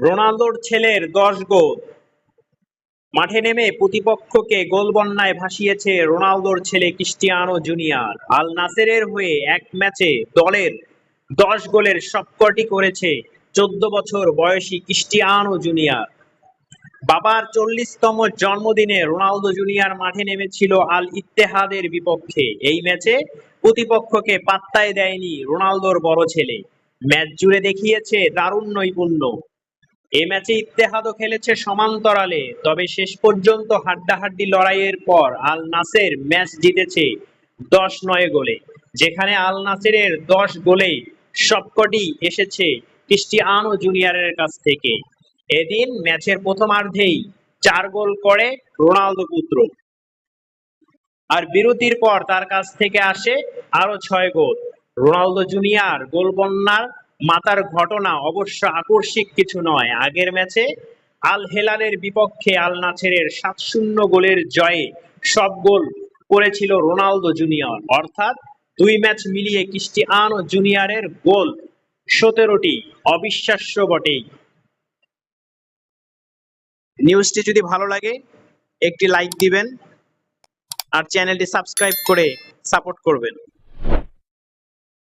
রোনালদোর ছেলের ১০ গোল। মাঠে নেমে প্রতিপক্ষকে গোলবন্যায় ভাসিয়েছে রোনালদোর ছেলে ক্রিস্টিয়ানো জুনিয়র। আল নাসেরের হয়ে এক ম্যাচে দলের ১০ গোলের সবকটি করেছে ১৪ বছর বয়সী ক্রিস্টিয়ানো জুনিয়র। বাবার ৪০তম জন্মদিনে রোনালদো জুনিয়র মাঠে নেমেছিল আল ইত্তেহাদের বিপক্ষে। এই ম্যাচে প্রতিপক্ষকে পাত্তাই দেয়নি রোনালদোর বড় ছেলে। ম্যাচ জুড়ে দেখিয়েছে দারুণ নৈপুণ্য। এ ম্যাচে ইত্তেহাদও খেলেছে সমান্তরালে, তবে শেষ পর্যন্ত হাড্ডাহাড্ডি লড়াইয়ের পর আল নাসের ম্যাচ জিতেছে ১০-৯ গোলে। যেখানে আল নাসেরের ১০ গোলেই সবকটি এসেছে ক্রিস্টিয়ানো জুনিয়রের কাছ থেকে। এদিন ম্যাচের প্রথমার্ধেই ৪ গোল করে রোনালদো পুত্র, আর বিরতির পর তার কাছ থেকে আসে আরো ৬ গোল। রোনালদো জুনিয়র গোলবন্যার মাতার ঘটনা অবশ্য আকস্মিক কিছু নয়। আগের ম্যাচে আল হেলালের বিপক্ষে আল নাসেরের ৭-০ গোলের জয়ে সব গোল করেছিল রোনালদো জুনিয়র। অর্থাৎ ২ ম্যাচ মিলিয়ে ক্রিস্টিয়ানো জুনিয়রের গোল ১৭টি। অবিশ্বাস্য বটেই। নিউজটি যদি ভালো লাগে একটি লাইক দিবেন আর চ্যানেলটি সাবস্ক্রাইব করে সাপোর্ট করবেন।